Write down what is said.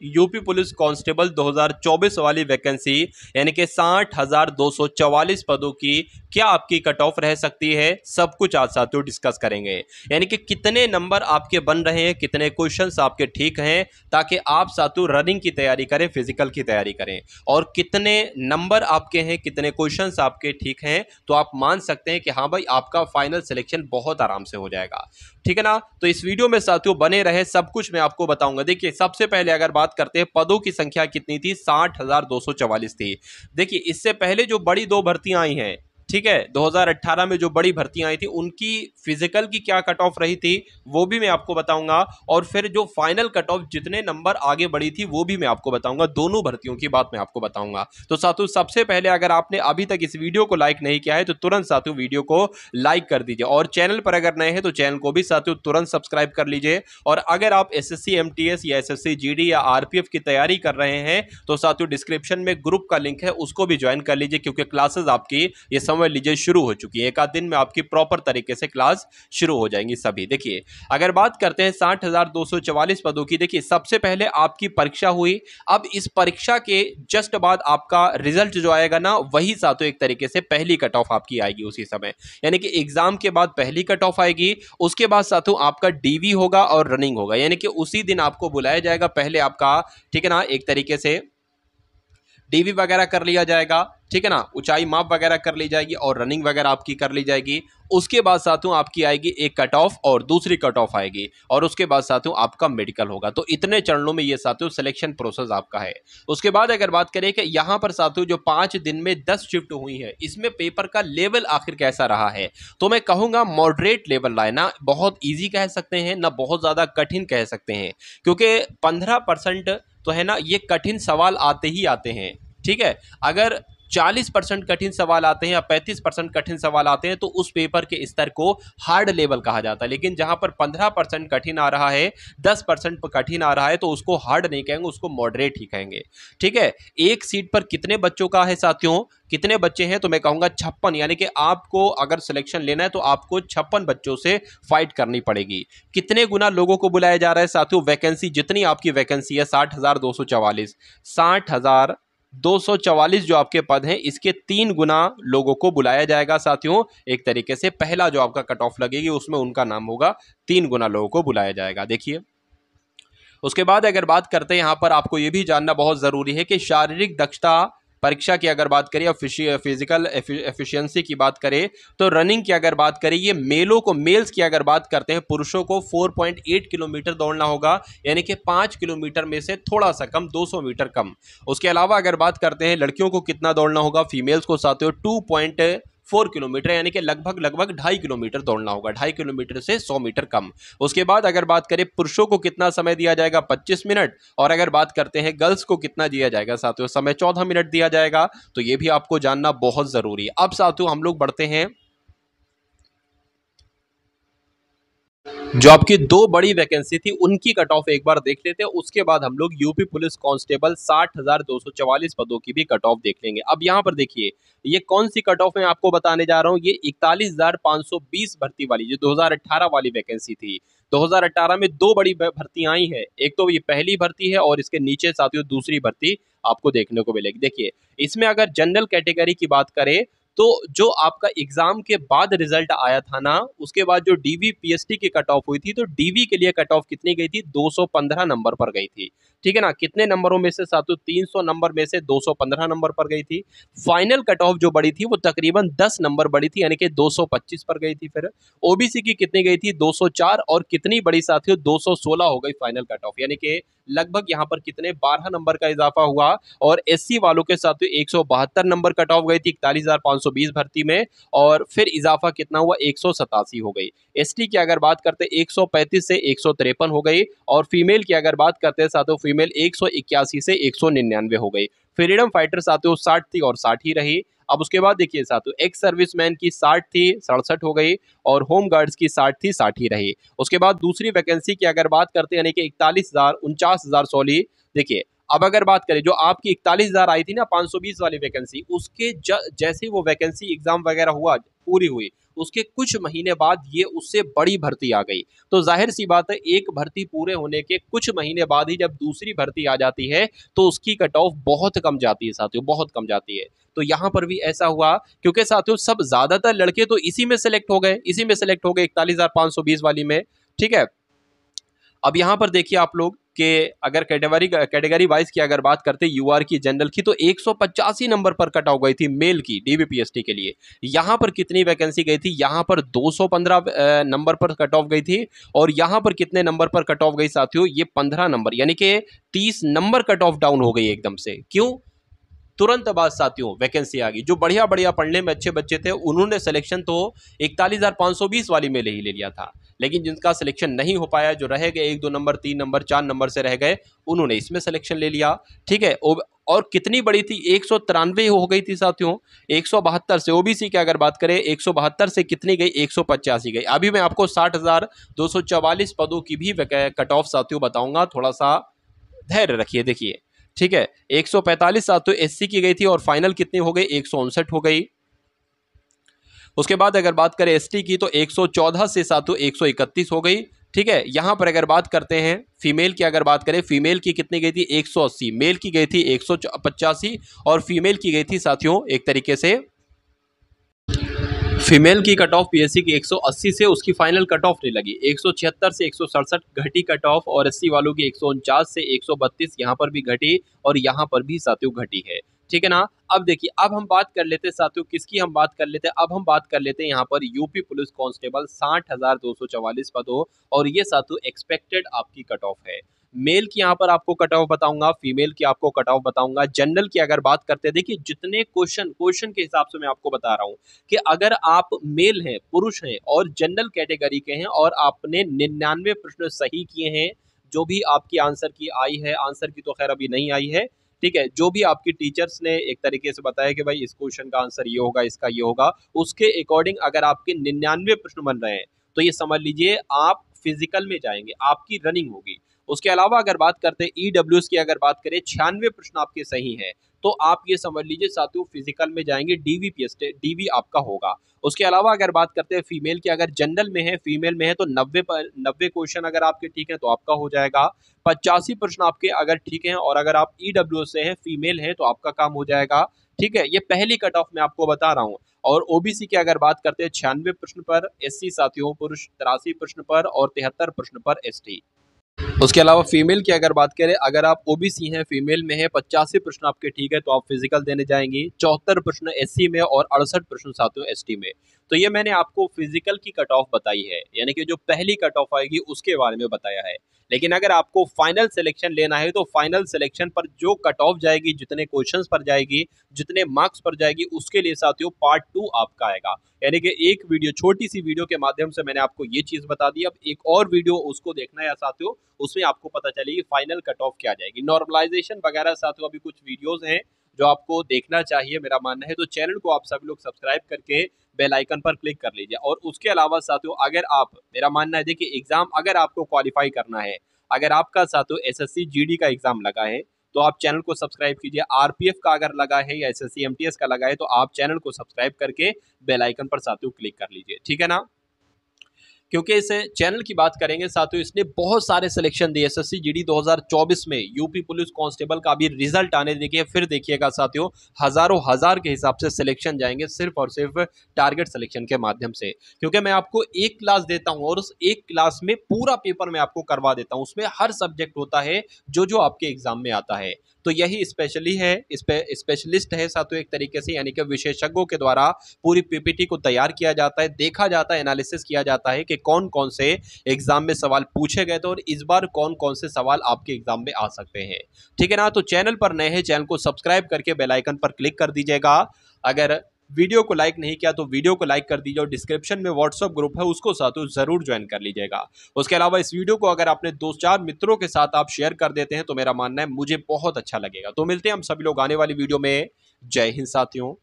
UP police constable 2024 वाली vacancy यानी कि 60,244 पदों की क्या आपकी कट ऑफ रह सकती है, सब कुछ आज साथियों डिस्कस करेंगे। यानी कि कितने नंबर आपके बन रहे हैं, कितने क्वेश्चंस आपके ठीक हैं, ताकि आप साथियों रनिंग की तैयारी करें, फिजिकल की तैयारी करें, और कितने नंबर आपके हैं, कितने क्वेश्चंस आपके ठीक हैं, तो आप मान सकते हैं कि हाँ भाई आपका फाइनल सिलेक्शन बहुत आराम से हो जाएगा। ठीक है ना। तो इस वीडियो में साथियों बने रहे, सब कुछ मैं आपको बताऊंगा। देखिए सबसे पहले अगर बात करते हैं पदों की संख्या कितनी थी, 60,244 थी। देखिए इससे पहले जो बड़ी दो भर्तियां आई हैं, ठीक है, 2018 में जो बड़ी भर्तियां आई थी उनकी फिजिकल की क्या कट ऑफ रही थी वो भी मैं आपको बताऊंगा, और फिर जो फाइनल कट ऑफ जितने नंबर आगे बढ़ी थी वो भी मैं आपको बताऊंगा। दोनों भर्तियों की बात मैं आपको बताऊंगा। तो साथियों सबसे पहले अगर आपने अभी तक इस वीडियो को लाइक नहीं किया है तो तुरंत साथियों वीडियो को लाइक कर दीजिए, और चैनल पर अगर नए हैं तो चैनल को भी साथियों तुरंत सब्सक्राइब कर लीजिए। और अगर आप एसएससी एमटीएस या एसएससी जीडी या आरपीएफ की तैयारी कर रहे हैं तो साथियों डिस्क्रिप्शन में ग्रुप का लिंक है, उसको भी ज्वाइन कर लीजिए, क्योंकि क्लासेस आपकी ये समझ लीजिए शुरू हो चुकी है। एक आध दिन में आपकी प्रॉपर तरीके से क्लास शुरू हो जाएंगी सभी। देखिए अगर बात करते हैं 60,244 पदों की, देखिए सबसे पहले आपकी परीक्षा हुई। अब इस परीक्षा के जस्ट बाद आपका रिजल्ट जो आएगा ना, वही साथियों एक तरीके से पहली कट ऑफ आपकी आएगी उसी समय। यानी कि एग्जाम के बाद पहली कट ऑफ आएगी, उसके बाद साथियों आपका डीवी होगा और रनिंग होगा। यानी कि उसी दिन आपको बुलाया जाएगा, पहले आपका, ठीक है ना, एक तरीके से डीवी वगैरह कर लिया जाएगा, ठीक है ना, ऊंचाई माप वगैरह कर ली जाएगी और रनिंग वगैरह आपकी कर ली जाएगी। उसके बाद साथियों आपकी आएगी एक कट ऑफ और दूसरी कट ऑफ आएगी, और उसके बाद साथियों आपका मेडिकल होगा। तो इतने चरणों में ये साथियों सिलेक्शन प्रोसेस आपका है। उसके बाद अगर बात करें कि यहां पर साथियों जो 5 दिन में 10 शिफ्ट हुई है, इसमें पेपर का लेवल आखिर कैसा रहा है, तो मैं कहूंगा मॉडरेट लेवल रहा है। ना बहुत ईजी कह सकते हैं, ना बहुत ज्यादा कठिन कह सकते हैं, क्योंकि 15% तो है ना ये कठिन सवाल आते ही आते हैं। ठीक है, अगर 40% कठिन सवाल आते हैं या 35% कठिन सवाल आते हैं तो उस पेपर के स्तर को हार्ड लेवल कहा जाता है। लेकिन जहां पर 15% कठिन आ रहा है, 10% कठिन आ रहा है, तो उसको हार्ड नहीं कहेंगे, उसको मॉडरेट ही कहेंगे। ठीक है, एक सीट पर कितने बच्चों का है साथियों, कितने बच्चे हैं, तो मैं कहूंगा 56। यानी कि आपको अगर सिलेक्शन लेना है तो आपको 56 बच्चों से फाइट करनी पड़ेगी। कितने गुना लोगों को बुलाया जा रहा है साथियों, वैकेंसी जितनी आपकी वैकेंसी है 60,244, 60,244 जो आपके पद हैं, इसके 3 गुना लोगों को बुलाया जाएगा साथियों। एक तरीके से पहला जो आपका कट ऑफ लगेगी उसमें उनका नाम होगा, 3 गुना लोगों को बुलाया जाएगा। देखिए उसके बाद अगर बात करते हैं, यहां पर आपको यह भी जानना बहुत जरूरी है कि शारीरिक दक्षता परीक्षा की अगर बात करें या फिजिकल एफिशिएंसी की बात करें, तो रनिंग की अगर बात करें, ये मेल्स की अगर बात करते हैं, पुरुषों को 4.8 किलोमीटर दौड़ना होगा, यानी कि 5 किलोमीटर में से थोड़ा सा कम, 200 मीटर कम। उसके अलावा अगर बात करते हैं लड़कियों को कितना दौड़ना होगा, फीमेल्स को साथियों 2.4 किलोमीटर, यानी कि लगभग 2.5 किलोमीटर दौड़ना होगा, 2.5 किलोमीटर से 100 मीटर कम। उसके बाद अगर बात करें पुरुषों को कितना समय दिया जाएगा, 25 मिनट, और अगर बात करते हैं गर्ल्स को कितना दिया जाएगा साथियों, समय 14 मिनट दिया जाएगा। तो ये भी आपको जानना बहुत जरूरी है। अब साथियों हम लोग बढ़ते हैं जो आपकी 2 बड़ी वैकेंसी थी उनकी कट ऑफ एक बार देख लेते हैं, उसके बाद हम लोग यूपी पुलिस कांस्टेबल 60,244 पदों की भी कट ऑफ देख लेंगे। अब यहां पर देखिए ये कौन सी कट ऑफ मैं आपको बताने जा रहा हूं, ये 41,520 भर्ती वाली जो 2018 वाली वैकेंसी थी। 2018 में 2 बड़ी भर्तियां आई है, एक तो ये पहली भर्ती है और इसके नीचे साथियों दूसरी भर्ती आपको देखने को मिलेगी। देखिए इसमें अगर जनरल कैटेगरी की बात करें तो जो आपका एग्जाम के बाद रिजल्ट आया था ना, उसके बाद जो डीवी पीएसटी की कट ऑफ हुई थी, तो डीवी के लिए कट ऑफ कितनी गई थी, 215 नंबर पर गई थी। ठीक है ना, कितने नंबरों में से साथियों, 300 नंबर में से 215 नंबर पर गई थी। फाइनल कट ऑफ जो बढ़ी थी वो तकरीबन 10 नंबर बढ़ी थी, यानी कि 225 पर गई थी। फिर ओबीसी की कितनी गई थी, 204, और कितनी बड़ी साथियों, 216 हो गई फाइनल कट ऑफ, यानी कि लगभग यहाँ पर कितने 12 नंबर का इजाफा हुआ। और एससी वालों के साथ 172 नंबर कट ऑफ गई थी 41,520 भर्ती में, और फिर इजाफा कितना हुआ, 187 हो गई। एसटी की अगर बात करते 135 से 153 हो गई, और फीमेल की अगर बात करते साथियों, फीमेल 181 से 199 हो गई। फ्रीडम फाइटर साथियों 60 थी और 60 ही रही। अब उसके बाद देखिए साथियों एक्स सर्विसमैन की 60 थी, 67 हो गई, और होम गार्ड्स की 60 थी, 60 ही रही। उसके बाद दूसरी वैकेंसी की अगर बात करते हैं, यानी कि 41,000 49,016, देखिए अब अगर बात करें जो आपकी 41,000 आई थी ना 520 वाली वैकेंसी, उसके जैसे वो वैकेंसी एग्जाम वगैरह हुआ, पूरी हुई, उसके कुछ महीने बाद ये उससे बड़ी भर्ती आ गई। तो जाहिर सी बात है, एक भर्ती पूरे होने के कुछ महीने बाद ही जब दूसरी भर्ती आ जाती है तो उसकी कट ऑफ बहुत कम जाती है साथियों, बहुत कम जाती है। तो यहाँ पर भी ऐसा हुआ, क्योंकि साथियों सब ज्यादातर लड़के तो इसी में सेलेक्ट हो गए, इसी में सेलेक्ट हो गए 41,520 वाली में। ठीक है, अब यहां पर देखिए आप लोग कि अगर कैटेगरी वाइज की अगर बात करते यूआर की, जनरल की, तो 185 नंबर पर कट ऑफ गई थी मेल की डीवीपीएसटी के लिए। यहां पर कितनी वैकेंसी गई थी, यहां पर 215 नंबर पर कट ऑफ गई थी। और यहां पर कितने नंबर पर कट ऑफ गई साथियों, ये 15 नंबर, यानी कि 30 नंबर कट ऑफ डाउन हो गई एकदम से। क्यों? तुरंत बाद साथियों वैकेंसी आ गई। जो बढ़िया बढ़िया पढ़ने में अच्छे बच्चे थे उन्होंने सिलेक्शन तो 41,520 वाली में ही ले लिया था, लेकिन जिनका सिलेक्शन नहीं हो पाया, जो रह गए 1 2 नंबर 3 नंबर 4 नंबर से रह गए, उन्होंने इसमें सिलेक्शन ले लिया। ठीक है, और कितनी बड़ी थी, 193 हो गई थी साथियों। 172 से ओबीसी की अगर बात करें, 172 से कितनी गई, 185 गई। अभी मैं आपको 60,244 पदों की भी कट ऑफ साथियों बताऊंगा, थोड़ा सा धैर्य रखिए। देखिए, ठीक है, 145 साथियों एससी की गई थी और फाइनल कितनी हो गई, 159 हो गई। उसके बाद अगर बात करें एसटी की तो 114 से साथियों 131 हो गई। ठीक है, यहां पर अगर बात करते हैं फीमेल की, अगर बात करें फीमेल की कितनी गई थी, 180, मेल की गई थी 185 और फीमेल की गई थी साथियों एक तरीके से, फीमेल की कट ऑफ पीएससी की 180 से उसकी फाइनल कट ऑफ नहीं लगी, 176 से 167 घटी कट ऑफ, और एससी वालों की 149 से 132 यहाँ पर भी घटी और यहाँ पर भी साथियों घटी है। ठीक है ना। अब देखिए, अब हम बात कर लेते हैं साथियों, किसकी हम बात कर लेते हैं, अब हम बात कर लेते हैं यहाँ पर यूपी पुलिस कांस्टेबल 60,244 पदों, और ये साथियों एक्सपेक्टेड आपकी कट ऑफ है। मेल की यहाँ पर आपको कट ऑफ बताऊंगा, फीमेल की आपको कट ऑफ बताऊंगा। जनरल की अगर बात करते हैं, देखिए जितने क्वेश्चन के हिसाब से मैं आपको बता रहा हूँ कि अगर आप मेल हैं, पुरुष हैं और जनरल कैटेगरी के हैं और आपने 99 प्रश्न सही किए हैं, जो भी आपकी आंसर की आई है, आंसर की तो खैर अभी नहीं आई है, ठीक है, जो भी आपकी टीचर्स ने एक तरीके से बताया कि भाई इस क्वेश्चन का आंसर ये होगा, इसका ये होगा, उसके अकॉर्डिंग अगर आपके 99 प्रश्न बन रहे हैं तो ये समझ लीजिए आप फिजिकल में जाएंगे, आपकी रनिंग होगी। उसके अलावा अगर बात करते हैं ईडब्ल्यूएस की, अगर बात करें 96 प्रश्न आपके सही हैं, तो आप ये समझ लीजिए साथियों फिजिकल में जाएंगे, डीवी आपका होगा। उसके अलावा अगर बात करते हैं फीमेल की, अगर जनरल में है, फीमेल में है, तो 90 क्वेश्चन अगर आपके ठीक है तो आपका हो जाएगा। 85 प्रश्न आपके अगर ठीक हैं और अगर आप ईडब्ल्यूएस से हैं, फीमेल हैं, तो आपका काम हो जाएगा। ठीक है, ये पहली कट ऑफ मैं आपको बता रहा हूँ। और ओबीसी की अगर बात करते हैं 96 प्रश्न पर, एससी साथियों पुरुष 83 प्रश्न पर और 73 प्रश्न पर एसटी। उसके अलावा फीमेल की अगर बात करें, अगर आप ओबीसी हैं, फीमेल में है, 85 प्रश्न आपके ठीक है तो आप फिजिकल देने जाएंगे, 74 प्रश्न एससी में और 68 प्रश्न साथियों एसटी में। तो ये मैंने आपको फिजिकल की कट ऑफ बताई है, यानी कि जो पहली कट ऑफ आएगी उसके बारे में बताया है। लेकिन अगर आपको फाइनल सिलेक्शन लेना है तो फाइनल सिलेक्शन पर जो कट ऑफ जाएगी, जितने क्वेश्चंस पर जाएगी, जितने मार्क्स पर जाएगी, उसके लिए साथियों पार्ट 2 आपका आएगा। यानी कि एक वीडियो, छोटी सी वीडियो के माध्यम से मैंने आपको ये चीज बता दी। अब एक और वीडियो उसको देखना है साथियों, उसमें आपको पता चलेगी फाइनल कट ऑफ क्या जाएगी। नॉर्मलाइजेशन वगैरह साथियों अभी कुछ वीडियोस हैं जो आपको देखना चाहिए, मेरा मानना है। तो चैनल को आप सभी लोग सब्सक्राइब करके बेल आइकन पर क्लिक कर लीजिए। और उसके अलावा साथियों अगर आप, मेरा मानना है, देखिए एग्जाम अगर आपको क्वालिफाई करना है, अगर आपका साथियों एसएससी जीडी का एग्जाम लगा है तो आप चैनल को सब्सक्राइब कीजिए। आरपीएफ का अगर लगा है या एसएससी एमटीएस का लगा है तो आप चैनल को सब्सक्राइब करके बेल आइकन पर साथियों क्लिक कर लीजिए। ठीक है ना, क्योंकि इस चैनल की बात करेंगे साथियों, इसने बहुत सारे सिलेक्शन दिए। एसएससी जीडी 2024 में यूपी पुलिस कांस्टेबल का भी रिजल्ट आने देखिए, फिर देखिएगा साथियों हजारों हजार के हिसाब से सिलेक्शन जाएंगे सिर्फ और सिर्फ टारगेट सिलेक्शन के माध्यम से। क्योंकि मैं आपको एक क्लास देता हूं और उस एक क्लास में पूरा पेपर मैं आपको करवा देता हूं, उसमें हर सब्जेक्ट होता है जो जो आपके एग्जाम में आता है। तो यही स्पेशली है, स्पेशलिस्ट है साथियों एक तरीके से, यानी कि विशेषज्ञों के द्वारा पूरी पीपीटी को तैयार किया जाता है, देखा जाता है, एनालिसिस किया जाता है कि कौन कौन से एग्जाम में सवाल पूछे गए थे और इस बार कौन कौन से सवाल आपके एग्जाम में आ सकते हैं। ठीक है ना, तो चैनल पर नए हैं, चैनल को सब्सक्राइब करके बेल आइकन पर क्लिक कर दीजिएगा। अगर वीडियो को लाइक नहीं किया तो वीडियो को लाइक कर दीजिए और डिस्क्रिप्शन में व्हाट्सएप ग्रुप है उसको साथियों जरूर ज्वाइन कर लीजिएगा। उसके अलावा इस वीडियो को अगर अपने 2-4 मित्रों के साथ आप शेयर कर देते हैं तो मेरा मानना है मुझे बहुत अच्छा लगेगा। तो मिलते हैं हम सभी लोग आने वाली वीडियो में। जय हिंद साथियों।